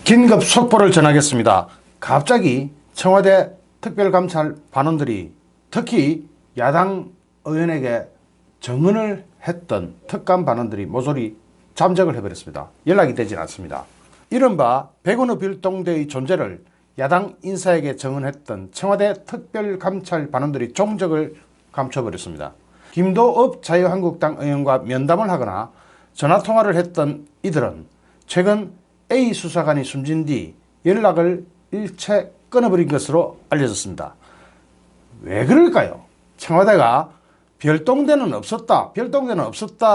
긴급 속보를 전하겠습니다. 갑자기 청와대 특별감찰 반원들이 특히 야당 의원에게 정언을 했던 특감 반원들이 모조리 잠적을 해버렸습니다. 연락이 되지 않습니다. 이른바 백운호 별동대의 존재를 야당 인사에게 정언했던 청와대 특별감찰 반원들이 종적을 감춰버렸습니다. 김도읍 자유한국당 의원과 면담을 하거나 전화통화를 했던 이들은 최근 A 수사관이 숨진 뒤 연락을 일체 끊어버린 것으로 알려졌습니다. 왜 그럴까요? 청와대가 별동대는 없었다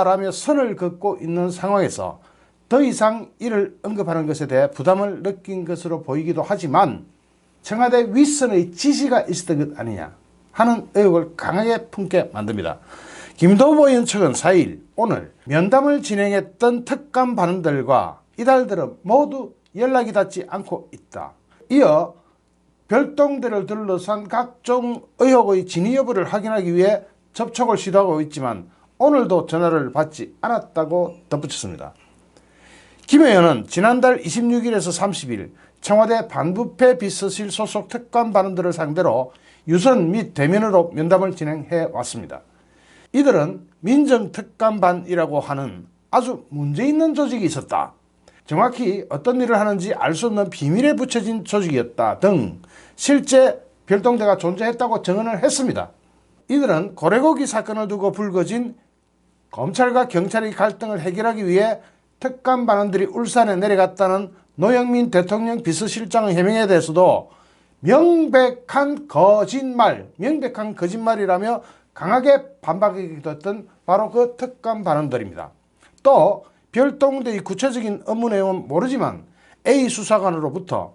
라며 선을 긋고 있는 상황에서 더 이상 이를 언급하는 것에 대해 부담을 느낀 것으로 보이기도 하지만 청와대 윗선의 지시가 있었던 것 아니냐 하는 의혹을 강하게 품게 만듭니다. 김도읍 의원 측은 4일 오늘 면담을 진행했던 특감 반원들과 이달 들어 모두 연락이 닿지 않고 있다. 이어 별동대를 둘러싼 각종 의혹의 진위 여부를 확인하기 위해 접촉을 시도하고 있지만 오늘도 전화를 받지 않았다고 덧붙였습니다. 김 의원은 지난달 26일에서 30일 청와대 반부패 비서실 소속 특감 반원들을 상대로 유선 및 대면으로 면담을 진행해 왔습니다. 이들은 민정특감반이라고 하는 아주 문제있는 조직이 있었다. 정확히 어떤 일을 하는지 알 수 없는 비밀에 붙여진 조직이었다 등 실제 별동대가 존재했다고 증언을 했습니다. 이들은 고래고기 사건을 두고 불거진 검찰과 경찰의 갈등을 해결하기 위해 특감 반원들이 울산에 내려갔다는 노영민 대통령 비서실장의 해명에 대해서도 명백한 거짓말이라며 강하게 반박하기도 했던 바로 그 특감 반원들입니다. 또 별동대의 구체적인 업무 내용은 모르지만 A 수사관으로부터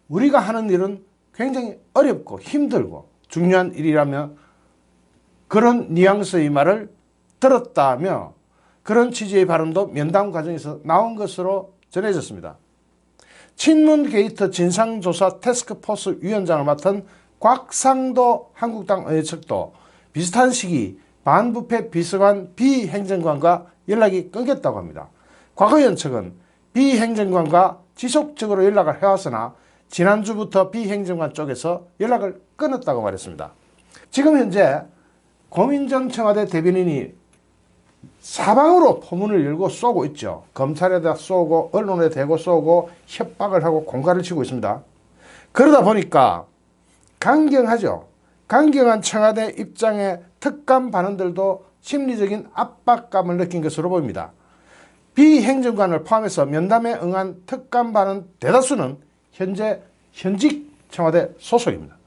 우리가 하는 일은 굉장히 어렵고 힘들고 중요한 일이라며 그런 뉘앙스의 말을 들었다며 그런 취지의 발언도 면담 과정에서 나온 것으로 전해졌습니다. 친문 게이트 진상조사 태스크포스 위원장을 맡은 곽상도 한국당 의원 측도 비슷한 시기 반부패 비서관 B 행정관과 연락이 끊겼다고 합니다. 곽 의원 측은 B 행정관과 지속적으로 연락을 해왔으나 지난주부터 B 행정관 쪽에서 연락을 끊었다고 말했습니다. 지금 현재 고민정 청와대 대변인이 사방으로 포문을 열고 쏘고 있죠. 검찰에다 쏘고 언론에 대고 쏘고 협박을 하고 공갈을 치고 있습니다. 그러다 보니까 강경하죠. 강경한 청와대 입장에 특감 반원들도 심리적인 압박감을 느낀 것으로 보입니다. B 행정관을 포함해서 면담에 응한 특감 반원 대다수는 현재 현직 청와대 소속입니다.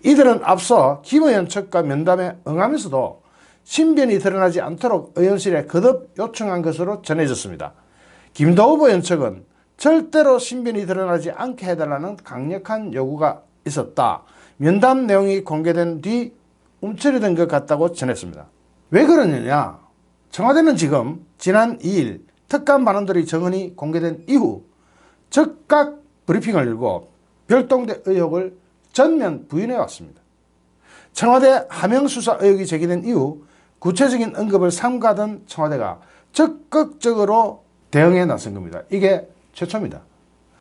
이들은 앞서 김 의원 측과 면담에 응하면서도 신변이 드러나지 않도록 의원실에 거듭 요청한 것으로 전해졌습니다. 김도읍 의원 측은 절대로 신변이 드러나지 않게 해달라는 강력한 요구가 있었다. 면담 내용이 공개된 뒤 움츠러든 것 같다고 전했습니다. 왜 그러느냐? 청와대는 지금 지난 2일 특감 반원들의 정언이 공개된 이후 즉각 브리핑을 열고 별동대 의혹을 전면 부인해 왔습니다. 청와대 하명수사 의혹이 제기된 이후 구체적인 언급을 삼가던 청와대가 적극적으로 대응에 나선 겁니다. 이게 최초입니다.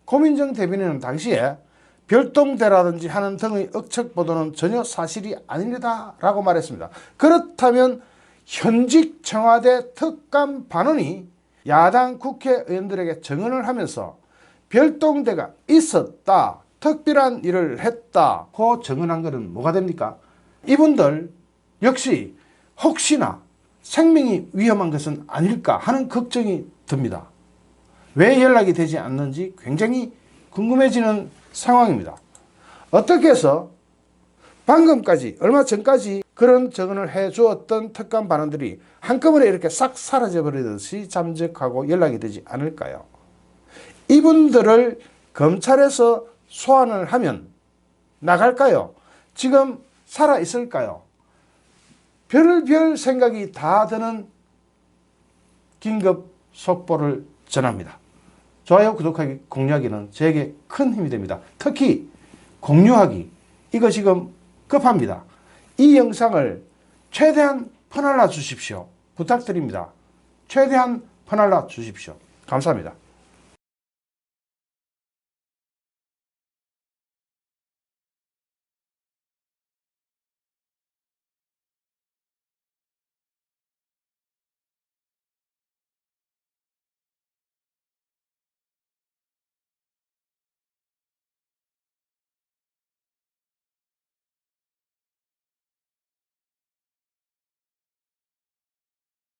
고민정 대변인은 당시에 별동대라든지 하는 등의 억측 보도는 전혀 사실이 아닙니다 라고 말했습니다. 그렇다면 현직 청와대 특감 반원이 야당 국회의원들에게 정언을 하면서 별동대가 있었다, 특별한 일을 했다고 정언한 것은 뭐가 됩니까? 이분들 역시 혹시나 생명이 위험한 것은 아닐까 하는 걱정이 듭니다. 왜 연락이 되지 않는지 굉장히 궁금해지는 상황입니다. 어떻게 해서 방금까지 얼마 전까지 그런 정언을 해 주었던 특감 반원들이 한꺼번에 이렇게 싹 사라져 버리듯이 잠적하고 연락이 되지 않을까요? 이분들을 검찰에서 소환을 하면 나갈까요? 지금 살아있을까요? 별별 생각이 다 드는 긴급 속보를 전합니다. 좋아요, 구독하기, 공유하기는 저에게 큰 힘이 됩니다. 특히 공유하기, 이거 지금 급합니다. 이 영상을 최대한 퍼날라 주십시오. 부탁드립니다. 최대한 퍼날라 주십시오. 감사합니다.